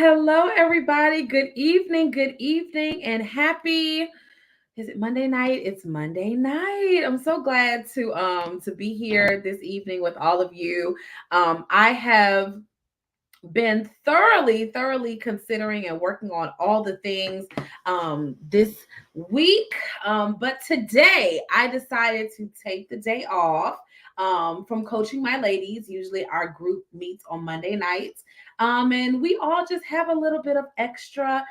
Hello, everybody. Good evening, and happy. Is it Monday night? It's Monday night. I'm so glad to be here this evening with all of you. I have been thoroughly considering and working on all the things this week. But today I decided to take the day off from coaching my ladies. Usually our group meets on Monday nights. And we all just have a little bit of extra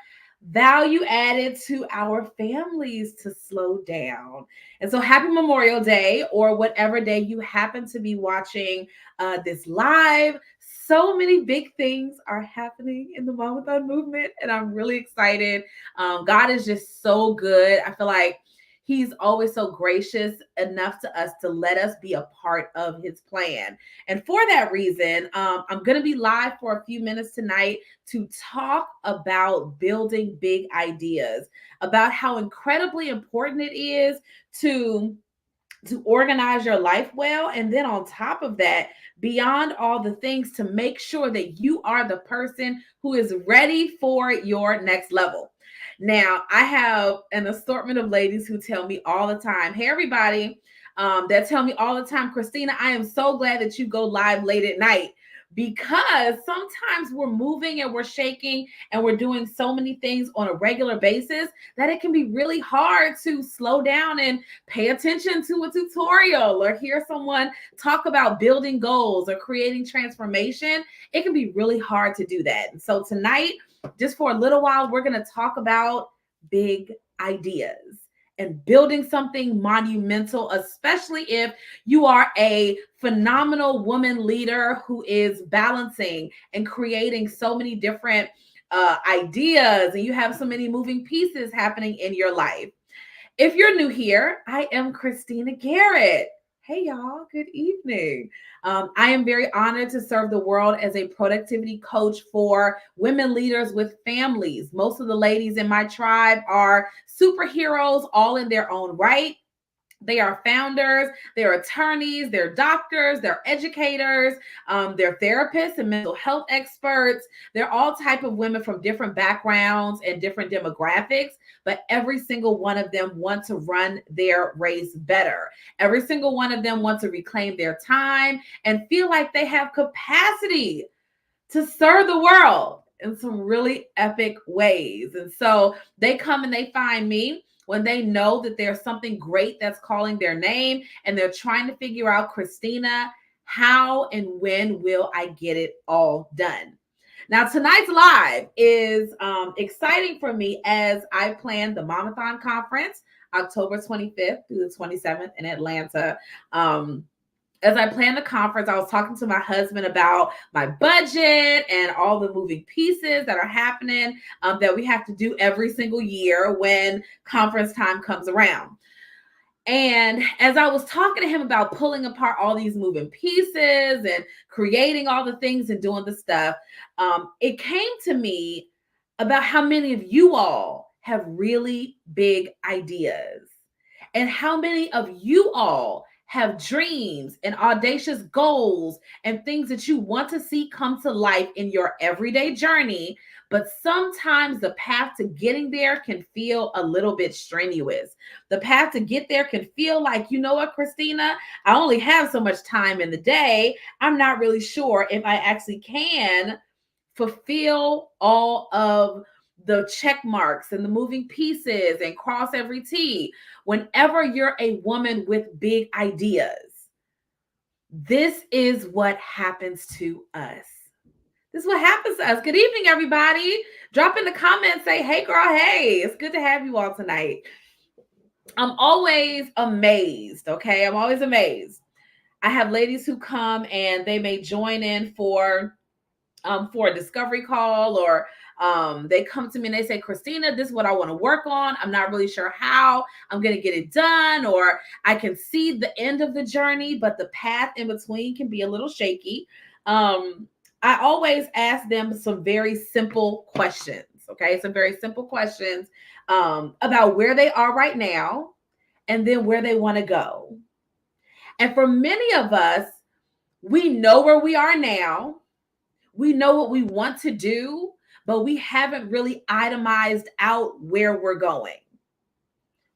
value added to our families to slow down. And so happy Memorial Day, or whatever day you happen to be watching this live. So many big things are happening in the Mamathon movement, and I'm really excited. God is just so good. I feel like He's always so gracious enough to us to let us be a part of His plan. And for that reason, I'm going to be live for a few minutes tonight to talk about building big ideas, about how incredibly important it is to organize your life well. And then on top of that, beyond all the things, to make sure that you are the person who is ready for your next level. Now, I have an assortment of ladies who tell me all the time, hey, everybody, that tell me all the time, Christina, I am so glad that you go live late at night, because sometimes we're moving and we're shaking and we're doing so many things on a regular basis that it can be really hard to slow down and pay attention to a tutorial or hear someone talk about building goals or creating transformation. It can be really hard to do that. And so tonight, just for a little while, we're going to talk about big ideas and building something monumental, especially if you are a phenomenal woman leader who is balancing and creating so many different ideas, and you have so many moving pieces happening in your life. If you're new here, I am Christina Garrett. Hey, y'all, good evening. I am very honored to serve the world as a productivity coach for women leaders with families. Most of the ladies in my tribe are superheroes, all in their own right. They are founders, they're attorneys, they're doctors, they're educators, they're therapists and mental health experts. They're all type of women from different backgrounds and different demographics, but every single one of them want to run their race better. Every single one of them want to reclaim their time and feel like they have capacity to serve the world in some really epic ways. And so they come and they find me when they know that there's something great that's calling their name, and they're trying to figure out, Christina, how and when will I get it all done? Now, tonight's live is exciting for me as I plan the Mamathon Conference, October 25th through the 27th in Atlanta. As I planned the conference, I was talking to my husband about my budget and all the moving pieces that are happening that we have to do every single year when conference time comes around. And as I was talking to him about pulling apart all these moving pieces and creating all the things and doing the stuff, it came to me about how many of you all have really big ideas, and how many of you all have dreams and audacious goals and things that you want to see come to life in your everyday journey. But sometimes the path to getting there can feel a little bit strenuous. The path to get there can feel like, you know what, Christina, I only have so much time in the day. I'm not really sure if I actually can fulfill all of the check marks and the moving pieces and cross every T. Whenever you're a woman with big ideas, this is what happens to us. This is what happens to us. Good evening, everybody. Drop in the comments, say, hey, girl, hey. It's good to have you all tonight. I'm always amazed, okay? I'm always amazed. I have ladies who come and they may join in for a discovery call, or they come to me and they say, Christina, this is what I want to work on. I'm not really sure how I'm going to get it done, or I can see the end of the journey, but the path in between can be a little shaky. I always ask them some very simple questions. Okay. Some very simple questions about where they are right now and then where they want to go. And for many of us, we know where we are now. We know what we want to do, but we haven't really itemized out where we're going.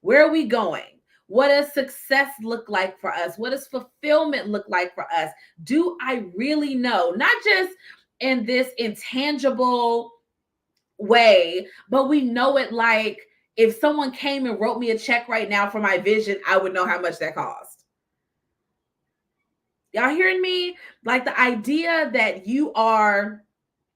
Where are we going? What does success look like for us? What does fulfillment look like for us? Do I really know? Not just in this intangible way, but we know it like if someone came and wrote me a check right now for my vision, I would know how much that cost. Y'all hearing me? Like the idea that you are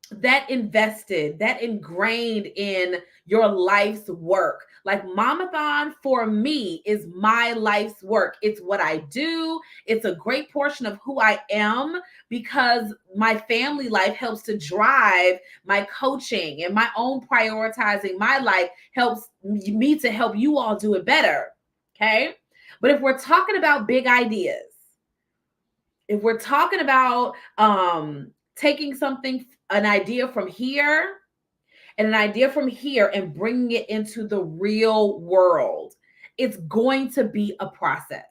that invested, that ingrained in your life's work. Like Mamathon for me is my life's work. It's what I do. It's a great portion of who I am because my family life helps to drive my coaching, and my own prioritizing my life helps me to help you all do it better. Okay. But if we're talking about big ideas, if we're talking about taking an idea from here and an idea from here and bringing it into the real world, it's going to be a process.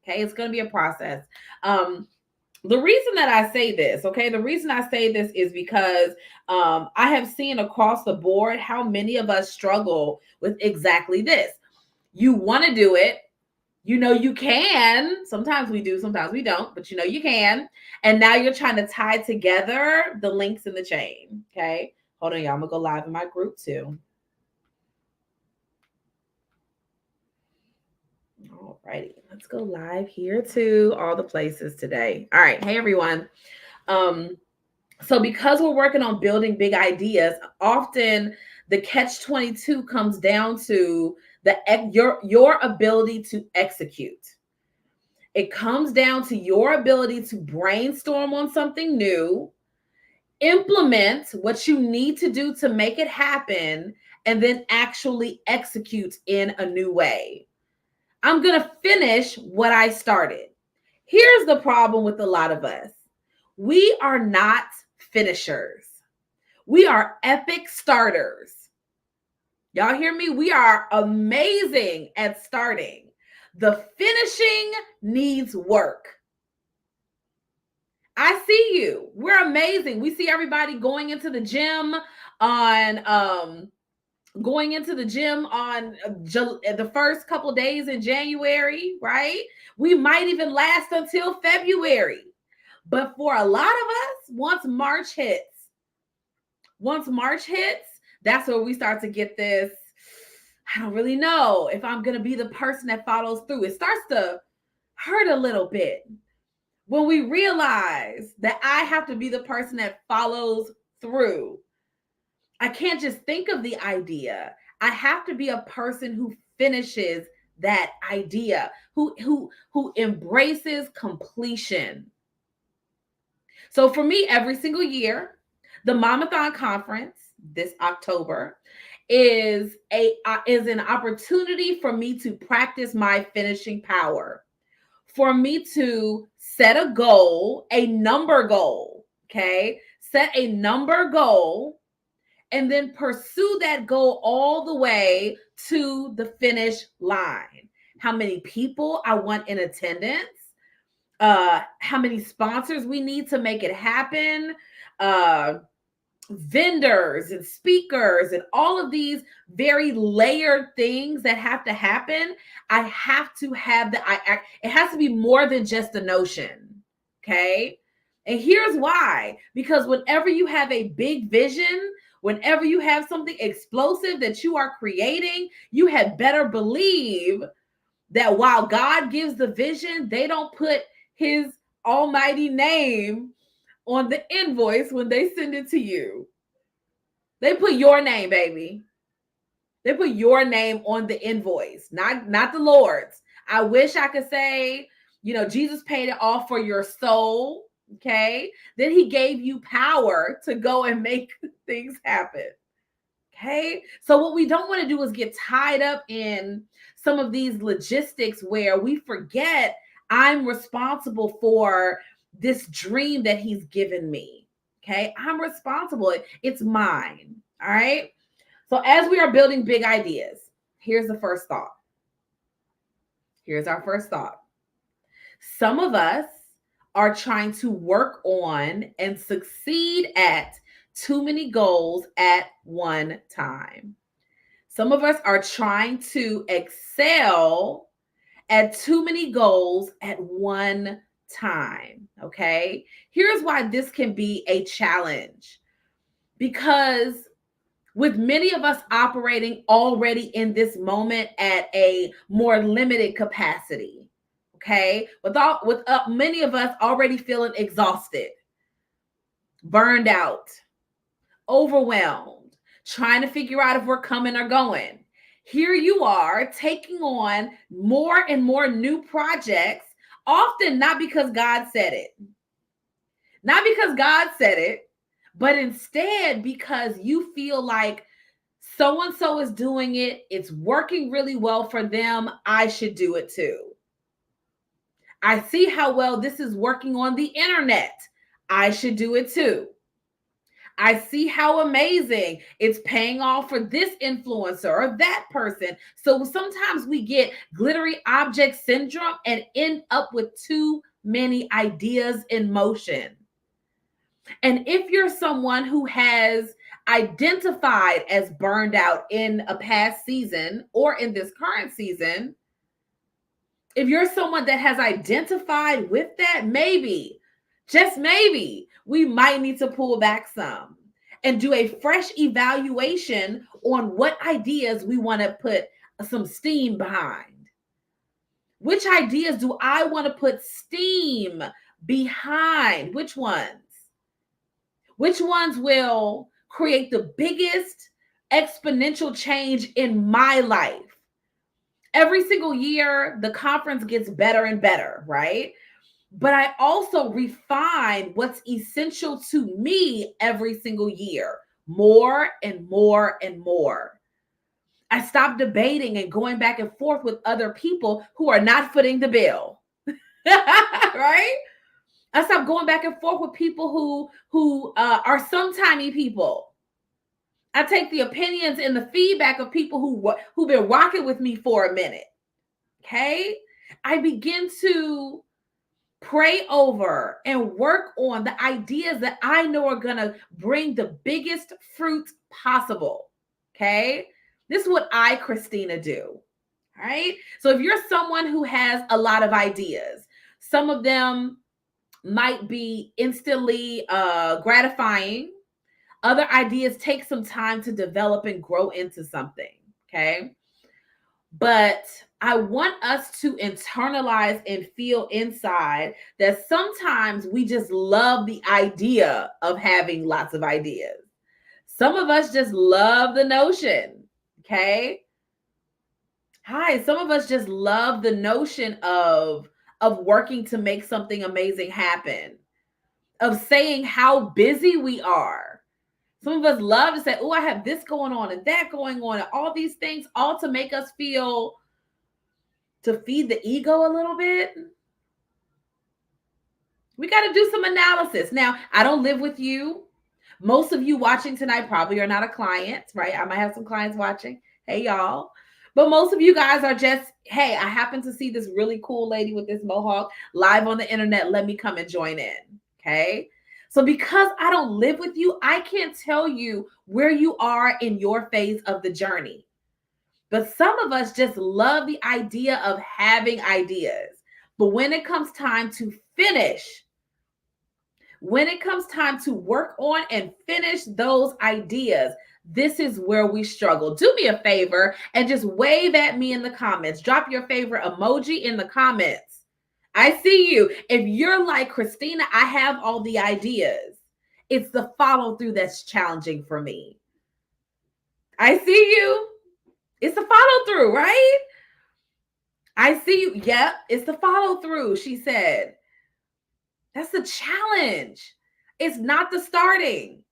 Okay, it's going to be a process. The reason that I say this, okay, the reason I say this is because I have seen across the board how many of us struggle with exactly this. You want to do it. You know you can. Sometimes we do, sometimes we don't, but you know you can. And now you're trying to tie together the links in the chain. Okay. Hold on, y'all. I'm going to go live in my group too. All righty. Let's go live here too. All the places today. All right. Hey, everyone. So because we're working on building big ideas, often the catch-22 comes down to your ability to execute. It comes down to your ability to brainstorm on something new, implement what you need to do to make it happen, and then actually execute in a new way. I'm going to finish what I started. Here's the problem with a lot of us. We are not finishers. We are epic starters. Y'all hear me? We are amazing at starting. The finishing needs work. I see you. We're amazing. We see everybody going into the gym on the first couple days in January, right? We might even last until February. But for a lot of us, once March hits, that's where we start to get this, I don't really know if I'm going to be the person that follows through. It starts to hurt a little bit when we realize that I have to be the person that follows through. I can't just think of the idea. I have to be a person who finishes that idea, who embraces completion. So for me, every single year, the Mamathon Conference this October is an opportunity for me to practice my finishing power, for me to set a goal, a number goal, okay? Set a number goal and then pursue that goal all the way to the finish line. How many people I want in attendance, how many sponsors we need to make it happen, vendors and speakers and all of these very layered things that have to happen. I have to have it has to be more than just a notion. Okay. And here's why, because whenever you have a big vision, whenever you have something explosive that you are creating, you had better believe that while God gives the vision, they don't put his almighty name on the invoice when they send it to you. They put your name, baby. They put your name on the invoice, not the Lord's. I wish I could say, Jesus paid it all for your soul. Okay. Then he gave you power to go and make things happen. Okay. So what we don't want to do is get tied up in some of these logistics where we forget I'm responsible for this dream that he's given me. Okay. I'm responsible. It's mine. All right. So as we are building big ideas, here's the first thought. Here's our first thought. Some of us are trying to work on and succeed at too many goals at one time. Some of us are trying to excel at too many goals at one time. Okay. Here's why this can be a challenge, because with many of us operating already in this moment at a more limited capacity, okay, with many of us already feeling exhausted, burned out, overwhelmed, trying to figure out if we're coming or going. Here you are taking on more and more new projects, often not because God said it, not because God said it, but instead because you feel like so and so is doing it, it's working really well for them, I should do it too. I see how well this is working on the internet, I should do it too. I see how amazing it's paying off for this influencer or that person. So sometimes we get glittery object syndrome and end up with too many ideas in motion. And if you're someone who has identified as burned out in a past season or in this current season, if you're someone that has identified with that, maybe, just maybe, we might need to pull back some and do a fresh evaluation on what ideas we want to put some steam behind. Which ideas do I want to put steam behind? Which ones? Which ones will create the biggest exponential change in my life? Every single year, the conference gets better and better, right? But I also refine what's essential to me every single year, more and more and more. I stop debating and going back and forth with other people who are not footing the bill, right? I stop going back and forth with people who are sometimey people. I take the opinions and the feedback of people who've been rocking with me for a minute. Okay, I begin to pray over and work on the ideas that I know are gonna bring the biggest fruit possible. Okay, this is what I, Christina, do. All right. So if you're someone who has a lot of ideas, some of them might be instantly gratifying. Other ideas take some time to develop and grow into something. Okay. But I want us to internalize and feel inside that sometimes we just love the idea of having lots of ideas. Some of us just love the notion. Okay. Hi, some of us just love the notion of working to make something amazing happen, of saying how busy we are. Some of us love to say, oh, I have this going on and that going on, and all these things, all to make us feel, to feed the ego a little bit. We got to do some analysis. Now, I don't live with you. Most of you watching tonight probably are not a client, right? I might have some clients watching. Hey, y'all. But most of you guys are just, hey, I happen to see this really cool lady with this mohawk live on the internet. Let me come and join in. Okay. So because I don't live with you, I can't tell you where you are in your phase of the journey. But some of us just love the idea of having ideas. But when it comes time to finish, when it comes time to work on and finish those ideas, this is where we struggle. Do me a favor and just wave at me in the comments. Drop your favorite emoji in the comments. I see you. If you're like, Christina, I have all the ideas. It's the follow through that's challenging for me. I see you. It's the follow through, right? I see you. Yep, it's the follow through, she said. That's the challenge. It's not the starting.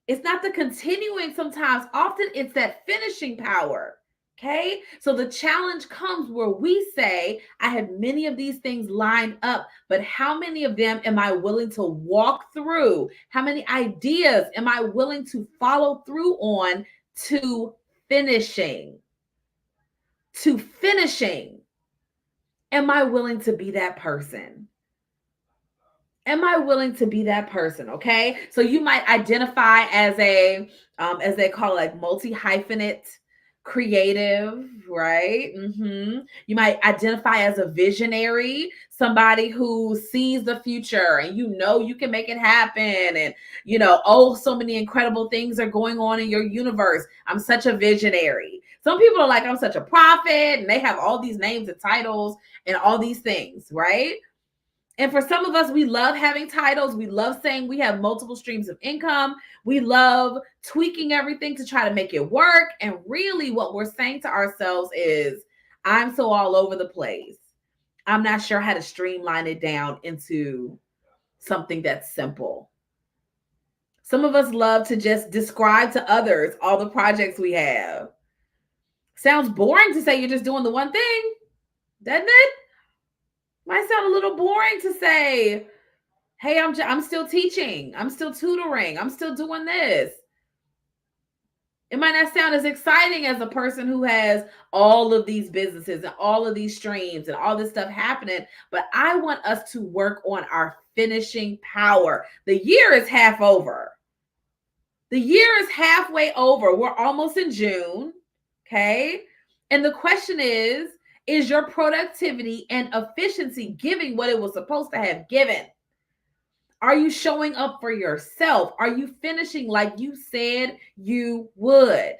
It's not the continuing sometimes. Often it's that finishing power. Okay. So the challenge comes where we say, I have many of these things lined up, but how many of them am I willing to walk through? How many ideas am I willing to follow through on to finishing? To finishing. Am I willing to be that person? Am I willing to be that person? Okay. So you might identify as they call it, like multi-hyphenate creative, right? You might identify as a visionary, somebody who sees the future and you can make it happen. And, oh, so many incredible things are going on in your universe. I'm such a visionary. Some people are like, I'm such a prophet, and they have all these names and titles and all these things, right? And for some of us, we love having titles. We love saying we have multiple streams of income. We love tweaking everything to try to make it work. And really, what we're saying to ourselves is, I'm so all over the place. I'm not sure how to streamline it down into something that's simple. Some of us love to just describe to others all the projects we have. Sounds boring to say you're just doing the one thing, doesn't it? Might sound a little boring to say, hey, I'm still teaching. I'm still tutoring. I'm still doing this. It might not sound as exciting as a person who has all of these businesses and all of these streams and all this stuff happening. But I want us to work on our finishing power. The year is half over. The year is halfway over. We're almost in June. Okay. And the question is your productivity and efficiency giving what it was supposed to have given? Are you showing up for yourself? Are you finishing like you said you would?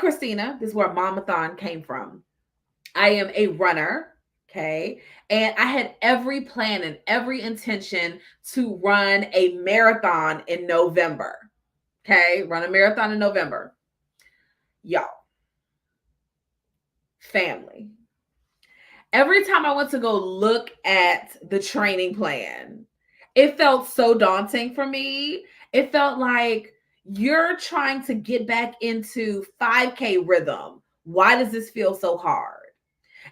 Christina, this is where Mamathon came from. I am a runner, okay? And I had every plan and every intention to run a marathon in November, okay? Run a marathon in November. Y'all, family. Every time I went to go look at the training plan, it felt so daunting for me. It felt like you're trying to get back into 5K rhythm. Why does this feel so hard?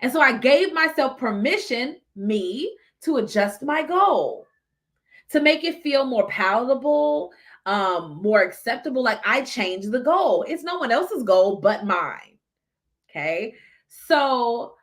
And so I gave myself permission, to adjust my goal, to make it feel more palatable, more acceptable. Like I changed the goal. It's no one else's goal but mine. Okay. So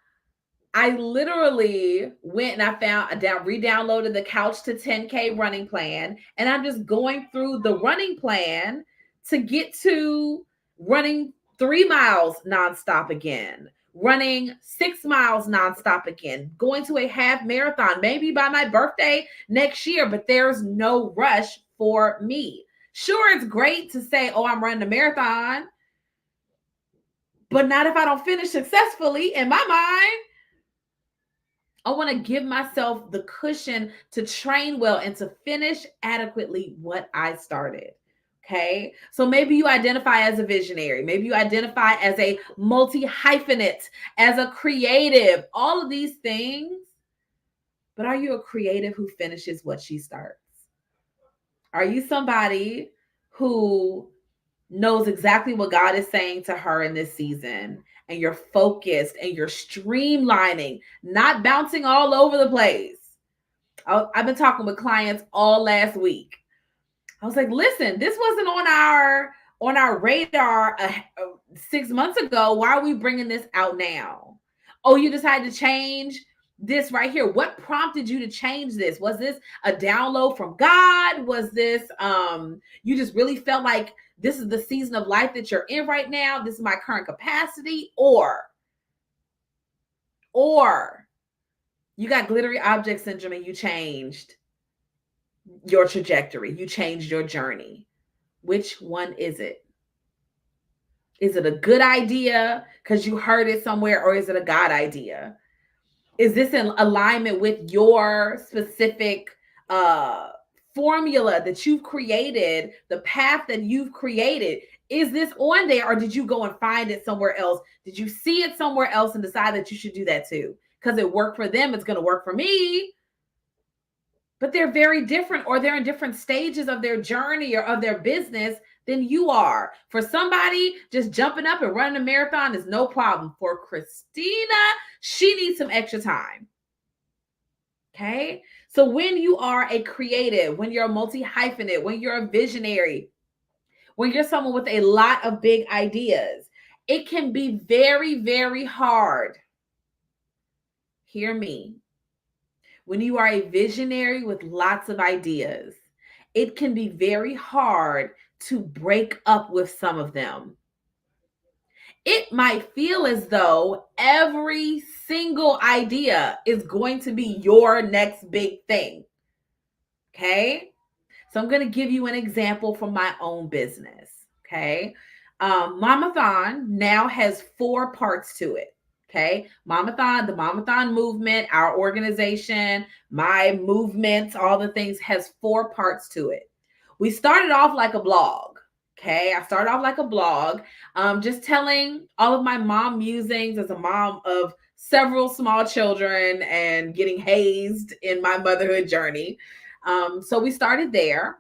I literally went and I re-downloaded the Couch to 10K running plan. And I'm just going through the running plan to get to running 3 miles nonstop again, running 6 miles nonstop again, going to a half marathon, maybe by my birthday next year, but there's no rush for me. Sure, it's great to say, oh, I'm running a marathon, but not if I don't finish successfully in my mind. I want to give myself the cushion to train well and to finish adequately what I started. Okay. So maybe you identify as a visionary. Maybe you identify as a multi-hyphenate, as a creative, all of these things. But are you a creative who finishes what she starts? Are you somebody who knows exactly what God is saying to her in this season, and you're focused and you're streamlining, not bouncing all over the place? I've been talking with clients all last week. I was like, listen, this wasn't on our radar 6 months ago. Why are we bringing this out now? Oh, you decided to change this right here. What prompted you to change this? Was this a download from God? Was this you just really felt like this is the season of life that you're in right now? This is my current capacity, or you got glittery object syndrome and you changed your trajectory. You changed your journey. Which one is it? Is it a good idea because you heard it somewhere, or is it a God idea? Is this in alignment with your specific formula that you've created, the path that you've created? Is this on there, or did you go and find it somewhere else? Did you see it somewhere else and decide that you should do that too? Because it worked for them, it's going to work for me. But they're very different, or they're in different stages of their journey or of their business than you are. For somebody, just jumping up and running a marathon is no problem. For Christina, she needs some extra time. Okay. So when you are a creative, when you're a multi-hyphenate, when you're a visionary, when you're someone with a lot of big ideas, it can be very, very hard. Hear me. when you are a visionary with lots of ideas, it can be very hard to break up with some of them. It might feel as though every single idea is going to be your next big thing. Okay. So I'm going to give you an example from my own business. Okay. Mamathon now has 4 parts to it. Okay. Mamathon, the Mamathon movement, our organization, my movements, all the things has 4 parts to it. We started off like a blog. Okay. I started off like a blog, just telling all of my mom musings as a mom of several small children and getting hazed in my motherhood journey. So we started there.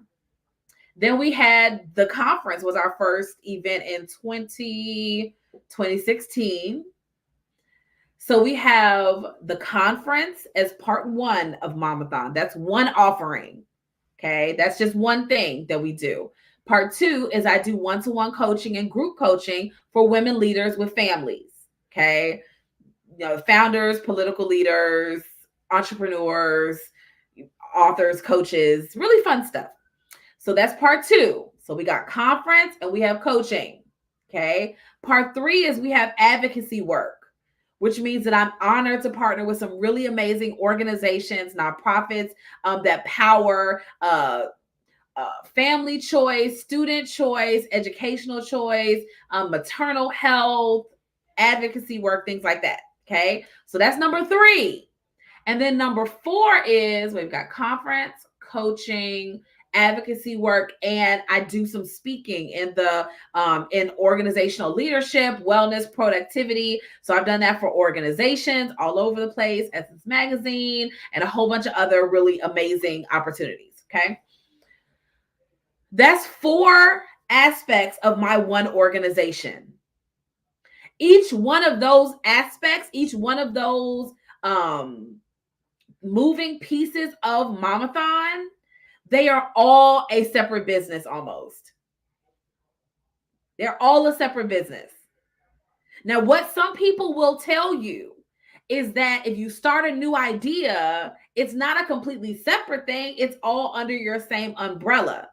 Then we had the conference was our first event in 2016. So we have the conference as part 1 of Mamathon. That's one offering. Okay. That's just one thing that we do. Part 2 is I do one-to-one coaching and group coaching for women leaders with families. Okay. Founders, political leaders, entrepreneurs, authors, coaches, really fun stuff. So that's part 2. So we got conference and we have coaching. Okay. Part 3 is we have advocacy work, which means that I'm honored to partner with some really amazing organizations, nonprofits that power family choice, student choice, educational choice, maternal health, advocacy work, things like that. Okay. So that's number 3. And then number 4 is we've got conference, coaching, advocacy work, and I do some speaking in the in organizational leadership, wellness, productivity. So I've done that for organizations all over the place, Essence Magazine, and a whole bunch of other really amazing opportunities. Okay. That's 4 aspects of my one organization. Each one of those aspects, each one of those moving pieces of Mamathon, they are all a separate business almost. They're all a separate business. Now, what some people will tell you is that if you start a new idea, it's not a completely separate thing. It's all under your same umbrella.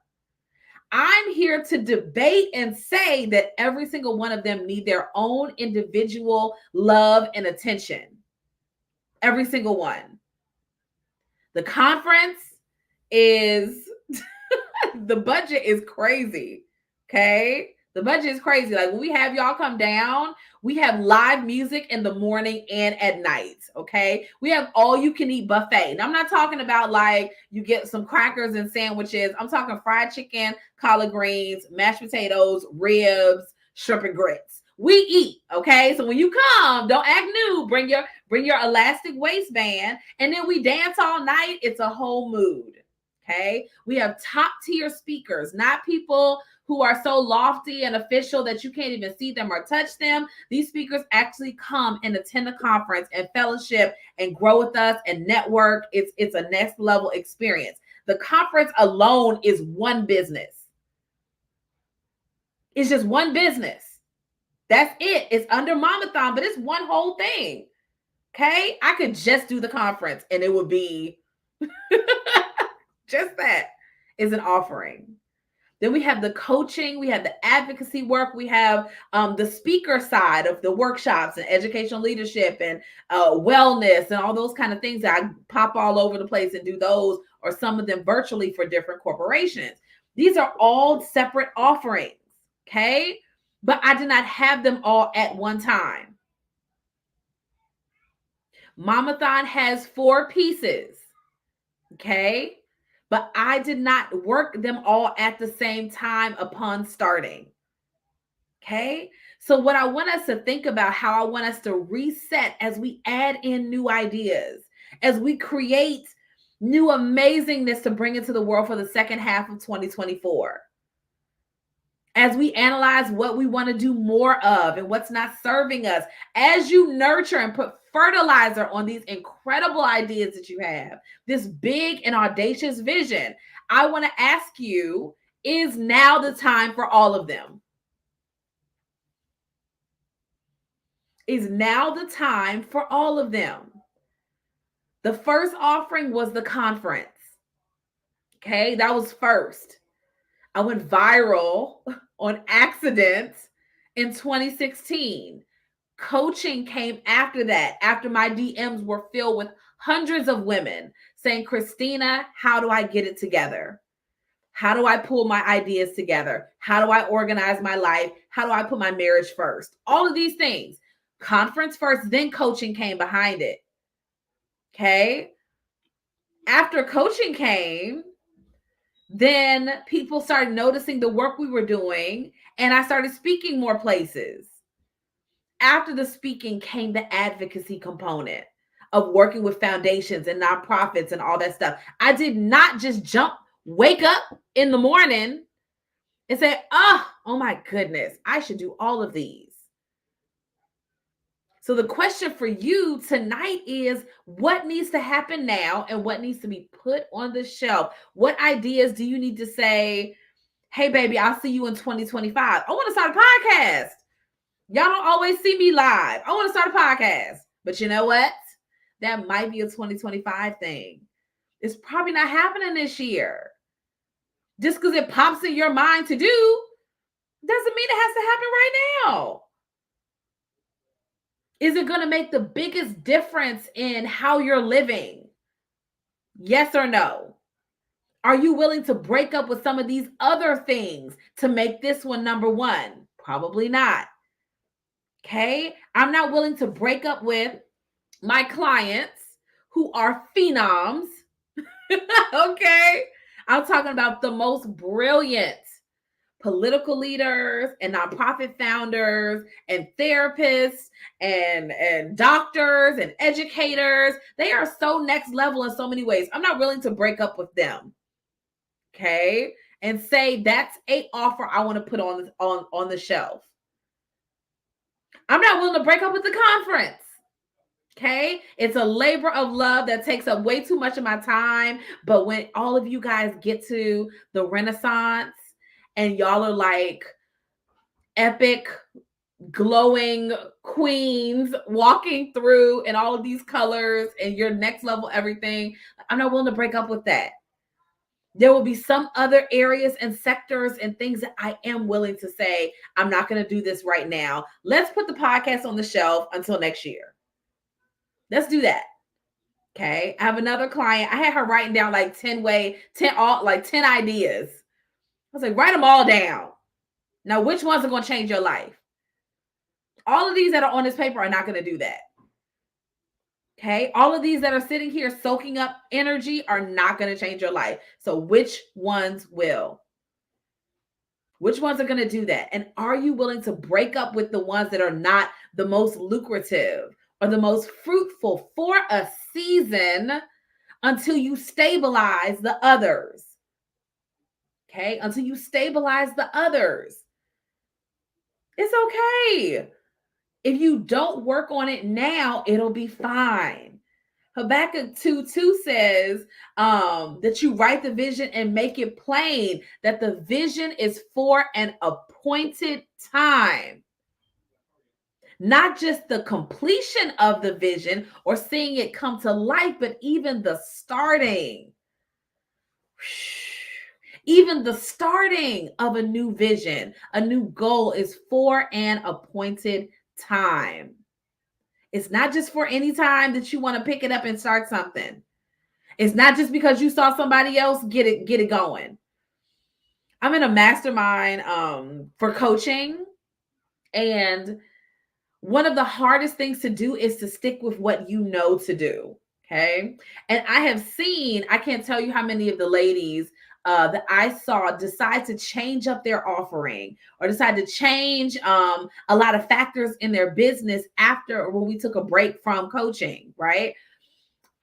I'm here to debate and say that every single one of them need their own individual love and attention. Every single one. The conference is, the budget is crazy. Okay. The budget is crazy. Like when we have y'all come down, we have live music in the morning and at night. Okay. We have all you can eat buffet. And I'm not talking about like you get some crackers and sandwiches. I'm talking fried chicken, collard greens, mashed potatoes, ribs, shrimp and grits. We eat. Okay. So when you come, don't act new. Bring your elastic waistband. And then we dance all night. It's a whole mood. Okay. We have top tier speakers, not people who are so lofty and official that you can't even see them or touch them. These speakers actually come and attend the conference and fellowship and grow with us and network. It's a next level experience. The conference alone is one business. It's just one business. That's it. It's under Mamathon, but it's one whole thing. Okay. I could just do the conference and it would be just that is an offering. Then we have the coaching, we have the advocacy work, we have the speaker side of the workshops and educational leadership and wellness and all those kind of things that I pop all over the place and do those or some of them virtually for different corporations. These are all separate offerings, okay? But I did not have them all at one time. Mamathon has 4 pieces, okay? But I did not work them all at the same time upon starting. Okay. So what I want us to think about, how I want us to reset as we add in new ideas, as we create new amazingness to bring into the world for the second half of 2024. As we analyze what we want to do more of and what's not serving us, as you nurture and put fertilizer on these incredible ideas that you have, this big and audacious vision, I want to ask you, is now the time for all of them? Is now the time for all of them? The first offering was the conference. Okay, that was first. I went viral on accident in 2016. Coaching came after that, after my DMs were filled with hundreds of women saying, Christina, how do I get it together? How do I pull my ideas together? How do I organize my life? How do I put my marriage first? All of these things. Conference first, then coaching came behind it. Okay. After coaching came, then people started noticing the work we were doing, and I started speaking more places. After the speaking came the advocacy component of working with foundations and nonprofits and all that stuff. I did not just wake up in the morning and say, oh my goodness, I should do all of these. So the question for you tonight is, what needs to happen now and what needs to be put on the shelf? What ideas do you need to say, hey, baby, I'll see you in 2025. I want to start a podcast. Y'all don't always see me live. I want to start a podcast. But you know what? That might be a 2025 thing. It's probably not happening this year. Just because it pops in your mind to do doesn't mean it has to happen right now. Is it going to make the biggest difference in how you're living? Yes or no? Are you willing to break up with some of these other things to make this one number one? Probably not. Okay? I'm not willing to break up with my clients who are phenoms. Okay? I'm talking about the most brilliant political leaders and nonprofit founders and therapists and doctors and educators. They are so next level in so many ways. I'm not willing to break up with them. Okay? And say that's an offer I want to put on the shelf. I'm not willing to break up with the conference. Okay? It's a labor of love that takes up way too much of my time. But when all of you guys get to the Renaissance and y'all are like epic, glowing queens walking through in all of these colors and your next level everything, I'm not willing to break up with that. There will be some other areas and sectors and things that I am willing to say, I'm not going to do this right now. Let's put the podcast on the shelf until next year. Let's do that. Okay. I have another client. I had her writing down like 10 ideas. I was like, write them all down. Now, which ones are going to change your life? All of these that are on this paper are not going to do that. Okay. All of these that are sitting here soaking up energy are not going to change your life. So which ones will? Which ones are going to do that? And are you willing to break up with the ones that are not the most lucrative or the most fruitful for a season until you stabilize the others? Okay. Until you stabilize the others. It's okay. If you don't work on it now, it'll be fine. Habakkuk 2:2 says that you write the vision and make it plain, that the vision is for an appointed time. Not just the completion of the vision or seeing it come to life, but even the starting. Even the starting of a new vision, a new goal is for an appointed time. It's not just for any time that you want to pick it up and start something. It's not just because you saw somebody else get it going. I'm in a mastermind for coaching, and one of the hardest things to do is to stick with what you know to do. Okay. And I have seen, I can't tell you how many of the ladies that I saw decide to change up their offering or decide to change a lot of factors in their business after when we took a break from coaching, right?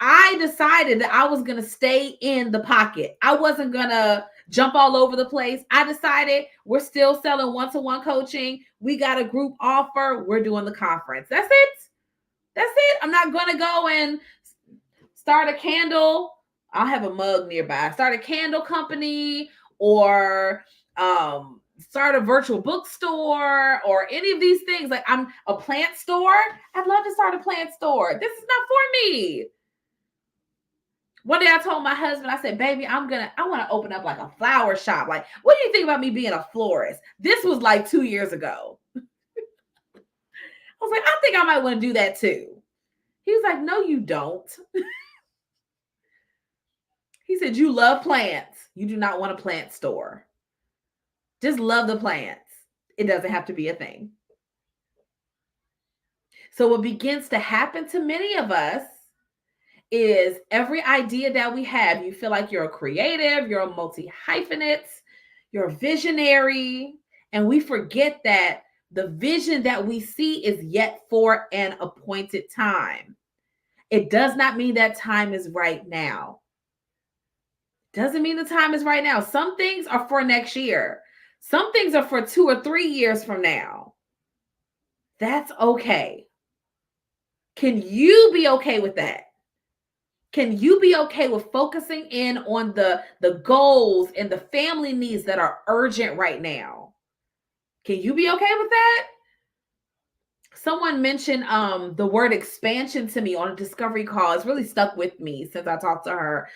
I decided that I was going to stay in the pocket. I wasn't going to jump all over the place. I decided we're still selling one-to-one coaching. We got a group offer. We're doing the conference. That's it. That's it. I'm not going to go and start a candle. I'll have a mug nearby. Start a candle company or start a virtual bookstore or any of these things. Like I'm a plant store. I'd love to start a plant store. This is not for me. One day I told my husband, I said, baby, I want to open up like a flower shop. Like, what do you think about me being a florist? This was like 2 years ago. I was like, I think I might want to do that too. He was like, no, you don't. He said, you love plants. You do not want a plant store. Just love the plants. It doesn't have to be a thing. So what begins to happen to many of us is every idea that we have, you feel like you're a creative, you're a multi-hyphenate, you're a visionary, and we forget that the vision that we see is yet for an appointed time. It does not mean that time is right now. Doesn't mean the time is right now. Some things are for next year. Some things are for 2 or 3 years from now. That's okay. Can you be okay with that? Can you be okay with focusing in on the goals and the family needs that are urgent right now? Can you be okay with that? Someone mentioned the word expansion to me on a discovery call. It's really stuck with me since I talked to her.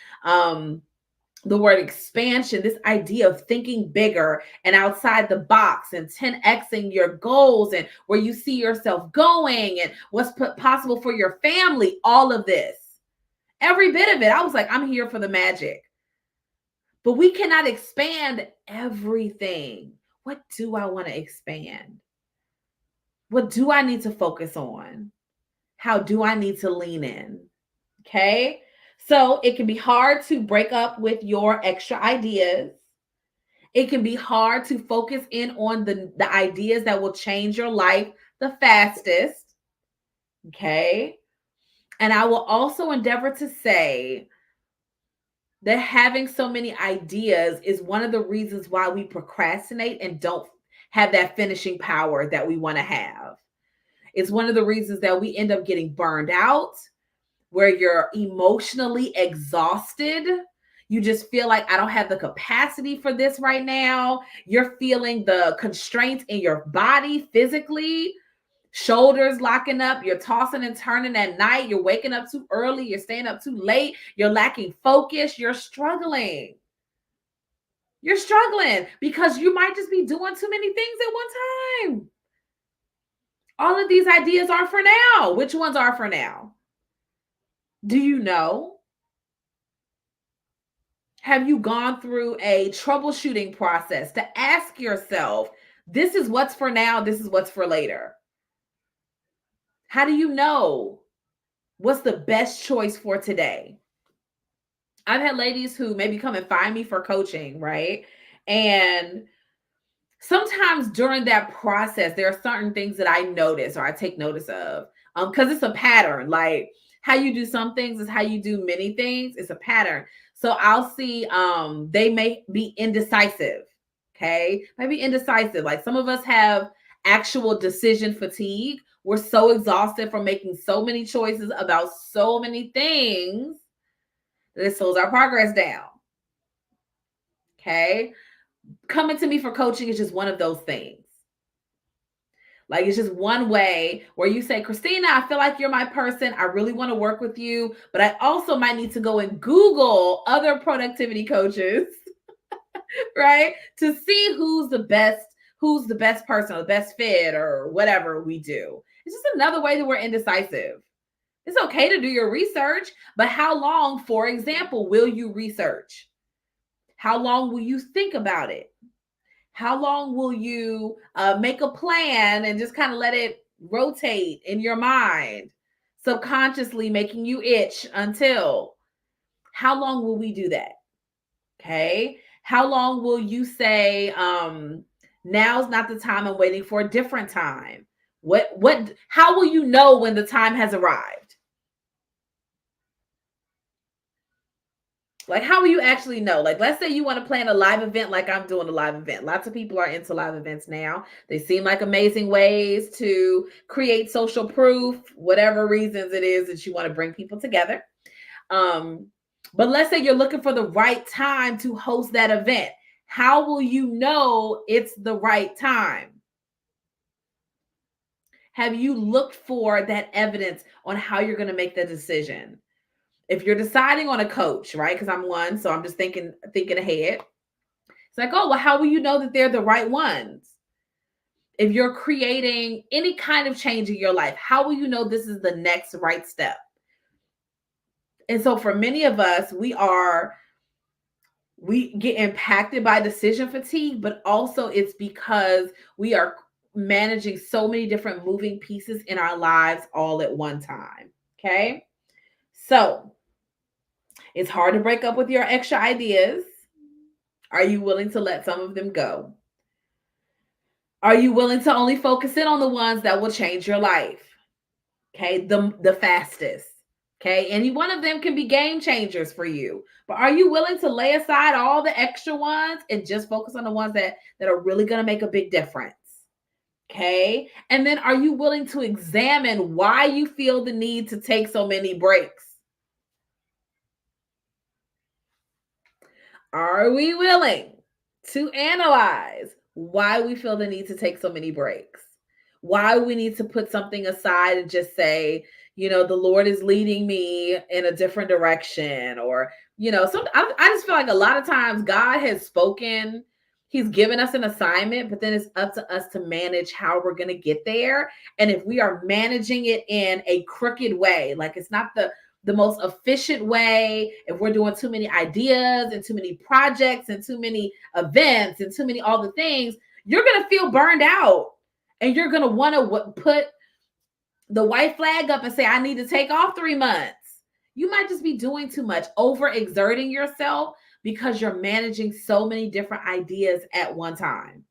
The word expansion, this idea of thinking bigger and outside the box and 10xing your goals and where you see yourself going and what's possible for your family, all of this. Every bit of it. I was like, I'm here for the magic. But we cannot expand everything. What do I want to expand? What do I need to focus on? How do I need to lean in? Okay. So it can be hard to break up with your extra ideas. It can be hard to focus in on the ideas that will change your life the fastest. Okay. And I will also endeavor to say that having so many ideas is one of the reasons why we procrastinate and don't have that finishing power that we want to have. It's one of the reasons that we end up getting burned out, where you're emotionally exhausted. You just feel like I don't have the capacity for this right now. You're feeling the constraints in your body physically, shoulders locking up, you're tossing and turning at night, you're waking up too early, you're staying up too late, you're lacking focus, you're struggling. You're struggling because you might just be doing too many things at one time. All of these ideas are for now. Which ones are for now? Do you know? Have you gone through a troubleshooting process to ask yourself, this is what's for now, this is what's for later? How do you know what's the best choice for today? I've had ladies who maybe come and find me for coaching, right? And sometimes during that process, there are certain things that I notice or I take notice of because it's a pattern. Like how you do some things is how you do many things. It's a pattern. So I'll see they may be indecisive. Okay. Maybe indecisive. Like some of us have actual decision fatigue. We're so exhausted from making so many choices about so many things that it slows our progress down. Okay. Coming to me for coaching is just one of those things. Like it's just one way where you say, Christina, I feel like you're my person. I really want to work with you, but I also might need to go and Google other productivity coaches, right? To see who's the best person or the best fit or whatever we do. It's just another way that we're indecisive. It's okay to do your research, but how long, for example, will you research? How long will you think about it? How long will you make a plan and just kind of let it rotate in your mind, subconsciously making you itch until? How long will we do that? Okay. How long will you say, now's not the time, I'm waiting for a different time? How will you know when the time has arrived? Like, how will you actually know? Like, let's say you want to plan a live event like I'm doing a live event. Lots of people are into live events now. They seem like amazing ways to create social proof, whatever reasons it is that you want to bring people together. But let's say you're looking for the right time to host that event. How will you know it's the right time? Have you looked for that evidence on how you're going to make the decision? If you're deciding on a coach, right? Because I'm one, so I'm just thinking ahead. It's like, oh, well, how will you know that they're the right ones? If you're creating any kind of change in your life, how will you know this is the next right step? And so for many of us, we get impacted by decision fatigue, but also it's because we are managing so many different moving pieces in our lives all at one time. Okay. So it's hard to break up with your extra ideas. Are you willing to let some of them go? Are you willing to only focus in on the ones that will change your life? Okay, the fastest. Okay, any one of them can be game changers for you. But are you willing to lay aside all the extra ones and just focus on the ones that are really going to make a big difference? Okay, and then are you willing to examine why you feel the need to take so many breaks? Are we willing to analyze why we feel the need to take so many breaks? Why we need to put something aside and just say, the Lord is leading me in a different direction, or I just feel like a lot of times God has spoken, He's given us an assignment, but then it's up to us to manage how we're going to get there. And if we are managing it in a crooked way, like it's not the most efficient way, if we're doing too many ideas and too many projects and too many events and too many all the things, you're going to feel burned out. And you're going to want to put the white flag up and say, I need to take off 3 months. You might just be doing too much, overexerting yourself because you're managing so many different ideas at one time.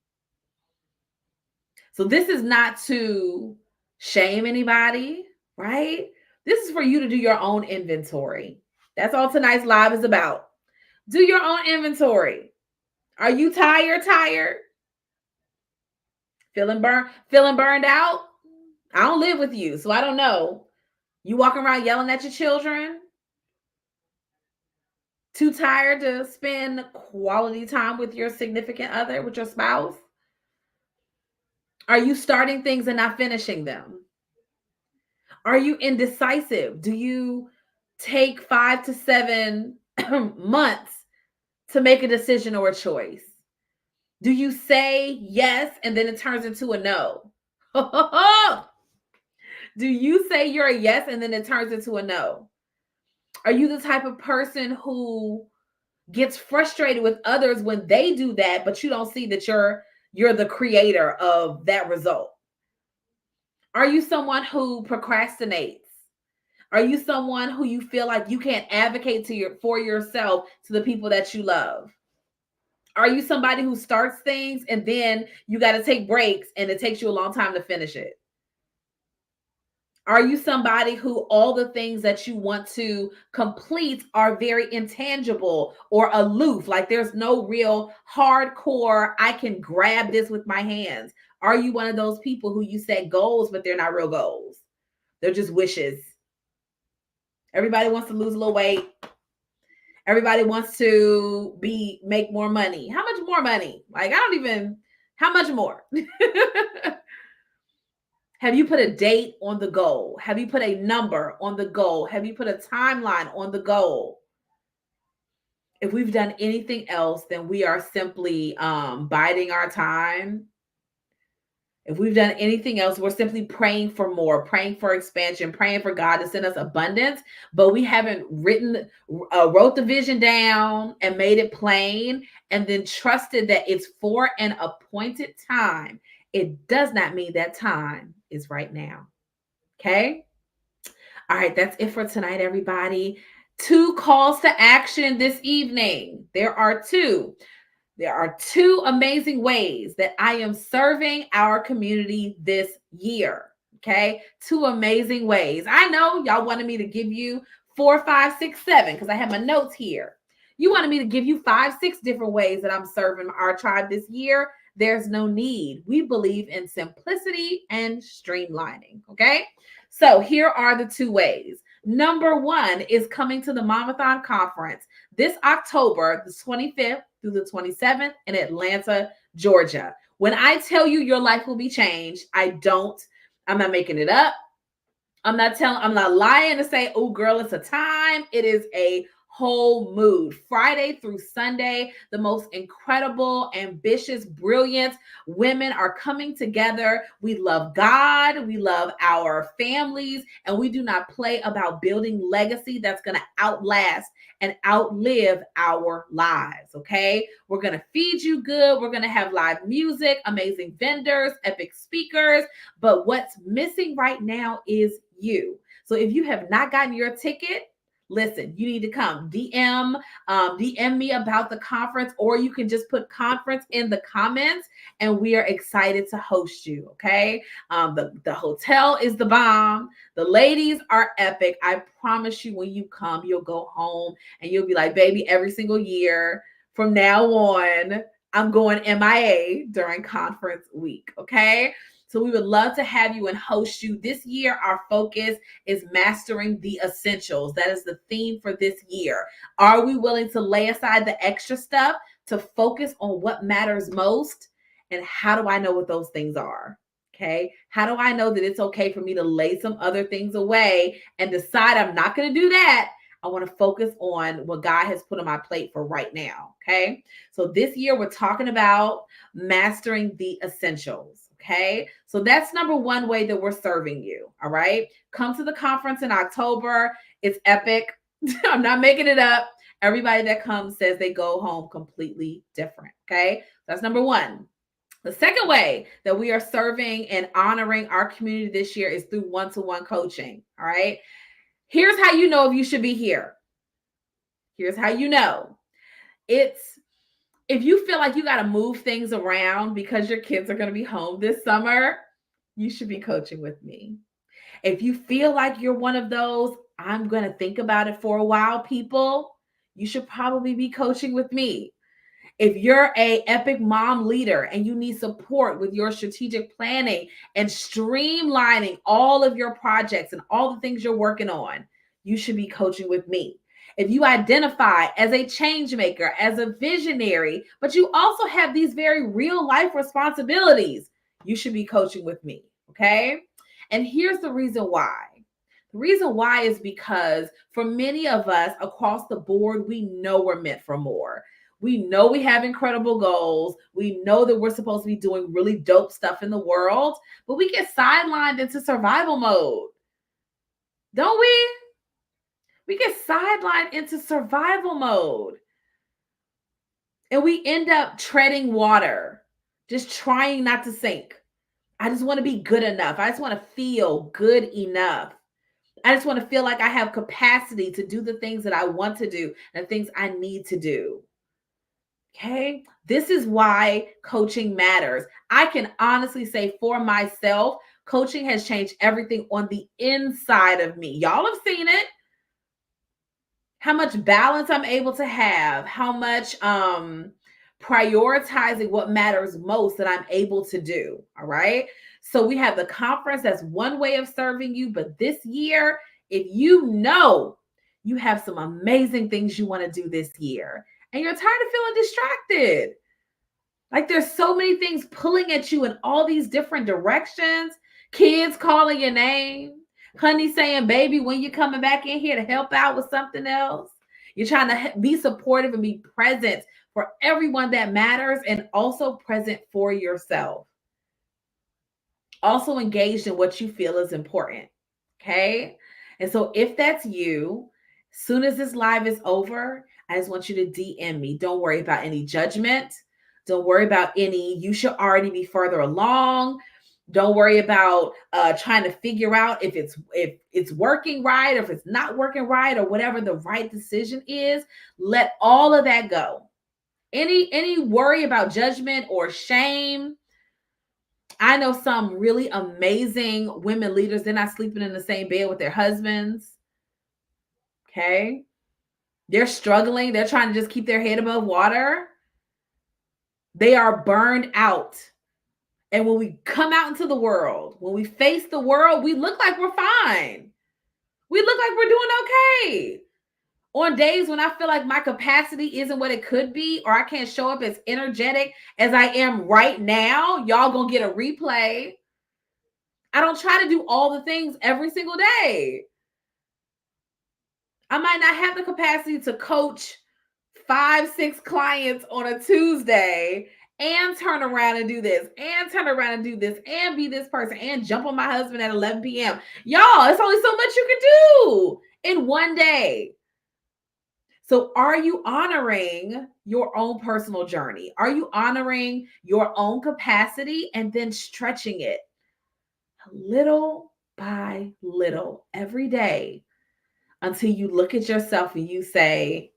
So this is not to shame anybody, right? This is for you to do your own inventory. That's all tonight's live is about. Do your own inventory. Are you tired? Feeling burned out? I don't live with you, so I don't know. You walking around yelling at your children? Too tired to spend quality time with your significant other, with your spouse? Are you starting things and not finishing them? Are you indecisive? Do you take 5 to 7 months to make a decision or a choice? Do you say yes and then it turns into a no? Do you say you're a yes and then it turns into a no? Are you the type of person who gets frustrated with others when they do that, but you don't see that you're the creator of that result? Are you someone who procrastinates? Are you someone who you feel like you can't advocate for yourself to the people that you love? Are you somebody who starts things and then you got to take breaks and it takes you a long time to finish it? Are you somebody who all the things that you want to complete are very intangible or aloof? Like there's no real hardcore, I can grab this with my hands. Are you one of those people who you set goals, but they're not real goals? They're just wishes. Everybody wants to lose a little weight. Everybody wants to make more money. How much more money? Like, how much more? Have you put a date on the goal? Have you put a number on the goal? Have you put a timeline on the goal? If we've done anything else, then we are simply biding our time. If we've done anything else, we're simply praying for more, praying for expansion, praying for God to send us abundance, but we haven't wrote the vision down and made it plain and then trusted that it's for an appointed time. It does not mean that time is right now. Okay? All right, that's it for tonight, everybody. 2 calls to action this evening. There are two amazing ways that I am serving our community this year. Okay. 2 amazing ways. I know y'all wanted me to give you 4, 5, 6, 7 because I have my notes here. You wanted me to give you 5, 6 different ways that I'm serving our tribe this year. There's no need. We believe in simplicity and streamlining. Okay. So here are the 2 ways. Number 1 is coming to the Momathon Conference this October, the 25th through the 27th in Atlanta, Georgia. When I tell you your life will be changed, I'm not making it up. I'm not lying to say, oh, girl, it's a time. It is a whole mood. Friday through Sunday, the most incredible, ambitious, brilliant women are coming together. We love God, we love our families, and we do not play about building legacy that's going to outlast and outlive our lives. Okay. We're going to feed you good. We're going to have live music, amazing vendors, epic speakers. But what's missing right now is you. So if you have not gotten your ticket, listen, you need to come. DM me about the conference, or you can just put conference in the comments, and we are excited to host you. Okay. The hotel is the bomb. The ladies are epic. I promise you, when you come, you'll go home and you'll be like, baby, every single year from now on, I'm going MIA during conference week. Okay. So we would love to have you and host you. This year, our focus is mastering the essentials. That is the theme for this year. Are we willing to lay aside the extra stuff to focus on what matters most? And how do I know what those things are? Okay. How do I know that it's okay for me to lay some other things away and decide I'm not going to do that? I want to focus on what God has put on my plate for right now. Okay. So this year, we're talking about mastering the essentials. Okay. So that's number one way that we're serving you. All right. Come to the conference in October. It's epic. I'm not making it up. Everybody that comes says they go home completely different. Okay. That's number one. The second way that we are serving and honoring our community this year is through one-to-one coaching. All right. Here's how you know if you should be here. Here's how you know. It's if you feel like you got to move things around because your kids are going to be home this summer, you should be coaching with me. If you feel like you're one of those, I'm going to think about it for a while, people, you should probably be coaching with me. If you're a epic mom leader and you need support with your strategic planning and streamlining all of your projects and all the things you're working on, you should be coaching with me. If you identify as a change maker, as a visionary, but you also have these very real life responsibilities, you should be coaching with me. Okay. And here's the reason why. The reason why is because for many of us across the board, we know we're meant for more. We know we have incredible goals. We know that we're supposed to be doing really dope stuff in the world, but we get sidelined into survival mode. Don't we? We get sidelined into survival mode. And we end up treading water, just trying not to sink. I just want to be good enough. I just want to feel good enough. I just want to feel like I have capacity to do the things that I want to do and the things I need to do. Okay. This is why coaching matters. I can honestly say for myself, coaching has changed everything on the inside of me. Y'all have seen it. How much balance I'm able to have, how much prioritizing what matters most that I'm able to do. All right. So we have the conference. That's one way of serving you. But this year, if you know you have some amazing things you want to do this year and you're tired of feeling distracted, like there's so many things pulling at you in all these different directions, kids calling your name, honey saying, baby, when you coming back in here to help out with something else? You're trying to be supportive and be present for everyone that matters and also present for yourself. Also engaged in what you feel is important. Okay. And so if that's you, soon as this live is over, I just want you to DM me. Don't worry about any judgment. Don't worry about any, you should already be further along. Don't worry about trying to figure out if it's working right, or if it's not working right, or whatever the right decision is. Let all of that go. Any worry about judgment or shame. I know some really amazing women leaders. They're not sleeping in the same bed with their husbands. Okay. They're struggling. They're trying to just keep their head above water. They are burned out. And when we come out into the world, when we face the world, we look like we're fine. We look like we're doing okay. On days when I feel like my capacity isn't what it could be, or I can't show up as energetic as I am right now, y'all gonna get a replay. I don't try to do all the things every single day. I might not have the capacity to coach 5, 6 clients on a Tuesday and turn around and do this and turn around and do this and be this person and jump on my husband at 11 p.m. Y'all, it's only so much you can do in one day. So are you honoring your own personal journey? Are you honoring your own capacity and then stretching it little by little every day until you look at yourself and you say,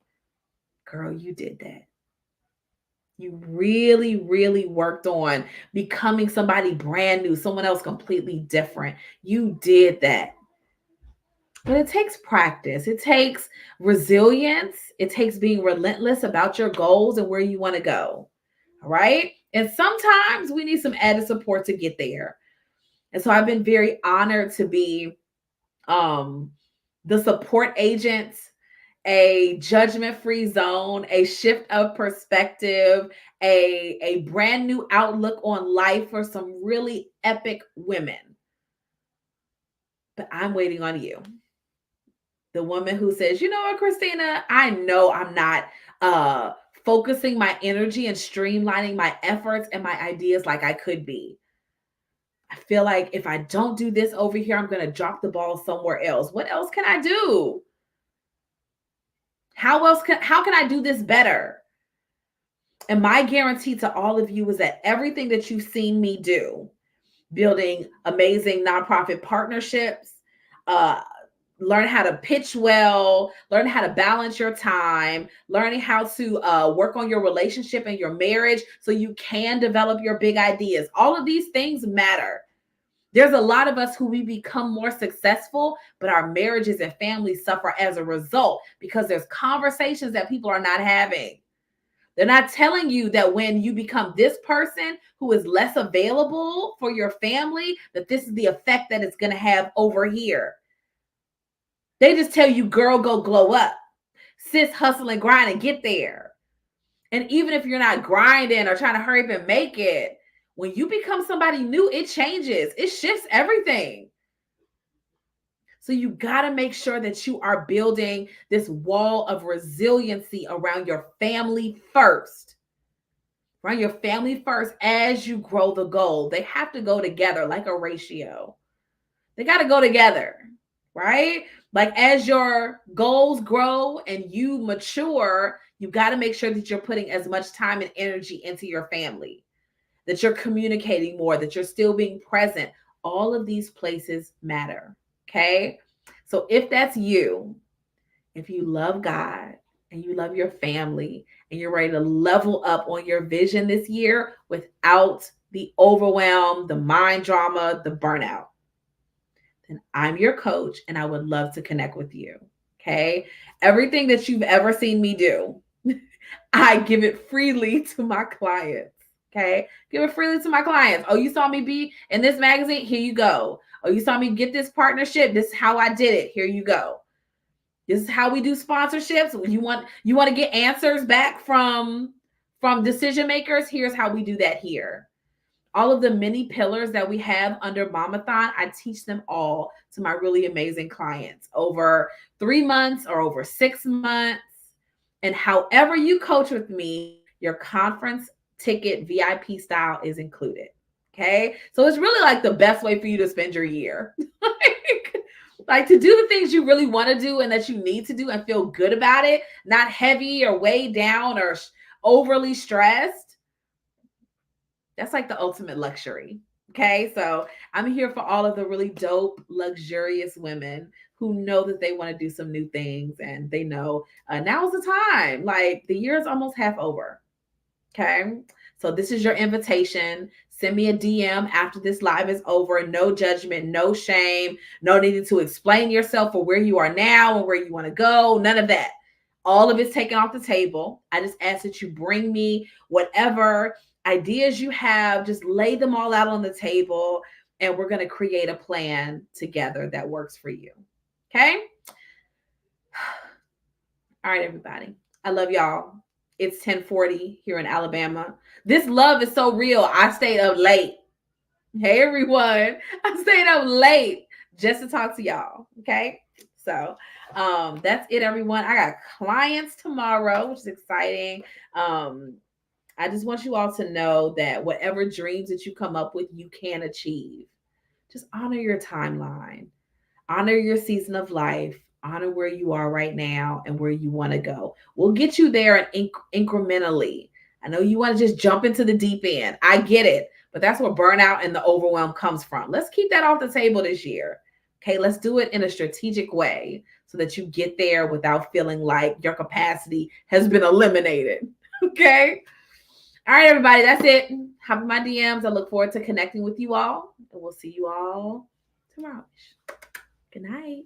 girl, you did that. You really, really worked on becoming somebody brand new, someone else completely different. You did that. But it takes practice. It takes resilience. It takes being relentless about your goals and where you want to go. All right. And sometimes we need some added support to get there. And so I've been very honored to be the support agent, a judgment-free zone, a shift of perspective, a brand new outlook on life for some really epic women. But I'm waiting on you. The woman who says, you know what, Christina, I know I'm not focusing my energy and streamlining my efforts and my ideas like I could be. I feel like if I don't do this over here, I'm going to drop the ball somewhere else. What else can I do? How can I do this better? And my guarantee to all of you is that everything that you've seen me do, building amazing nonprofit partnerships, learn how to pitch well, learn how to balance your time, learning how to work on your relationship and your marriage so you can develop your big ideas. All of these things matter. There's a lot of us who we become more successful, but our marriages and families suffer as a result because there's conversations that people are not having. They're not telling you that when you become this person who is less available for your family, that this is the effect that it's going to have over here. They just tell you, girl, go glow up. Sis, hustle and grind and get there. And even if you're not grinding or trying to hurry up and make it, when you become somebody new, it changes. It shifts everything. So you got to make sure that you are building this wall of resiliency around your family first. Around your family first as you grow the goal. They have to go together like a ratio. They got to go together, right? Like as your goals grow and you mature, you got to make sure that you're putting as much time and energy into your family, that you're communicating more, that you're still being present. All of these places matter. Okay. So if that's you, if you love God and you love your family and you're ready to level up on your vision this year without the overwhelm, the mind drama, the burnout, then I'm your coach and I would love to connect with you. Okay. Everything that you've ever seen me do, I give it freely to my clients. Okay. Give it freely to my clients. Oh, you saw me be in this magazine? Here you go. Oh, you saw me get this partnership? This is how I did it. Here you go. This is how we do sponsorships. You want to get answers back from decision makers? Here's how we do that here. All of the many pillars that we have under Mamathon, I teach them all to my really amazing clients over 3 months or over 6 months. And however you coach with me, your conference ticket VIP style is included. Okay. So it's really like the best way for you to spend your year. like to do the things you really want to do and that you need to do and feel good about it, not heavy or weighed down or overly stressed. That's like the ultimate luxury. Okay. So I'm here for all of the really dope, luxurious women who know that they want to do some new things and they know now's the time. Like the year is almost half over. Okay. So this is your invitation. Send me a DM after this live is over. No judgment, no shame, no needing to explain yourself for where you are now and where you want to go. None of that. All of it's taken off the table. I just ask that you bring me whatever ideas you have, just lay them all out on the table, and we're going to create a plan together that works for you. Okay? All right, everybody. I love y'all. It's 10:40 here in Alabama. This love is so real. I stayed up late. Hey everyone. I'm staying up late just to talk to y'all. Okay. So that's it, everyone. I got clients tomorrow, which is exciting. I just want you all to know that whatever dreams that you come up with, you can achieve. Just honor your timeline, honor your season of life, honor where you are right now and where you want to go. We'll get you there incrementally. I know you want to just jump into the deep end. I get it, but that's where burnout and the overwhelm comes from. Let's keep that off the table this year. Okay, let's do it in a strategic way so that you get there without feeling like your capacity has been eliminated. Okay. All right, everybody, that's it. Hop in my DMs. I look forward to connecting with you all, and we'll see you all tomorrow. Good night.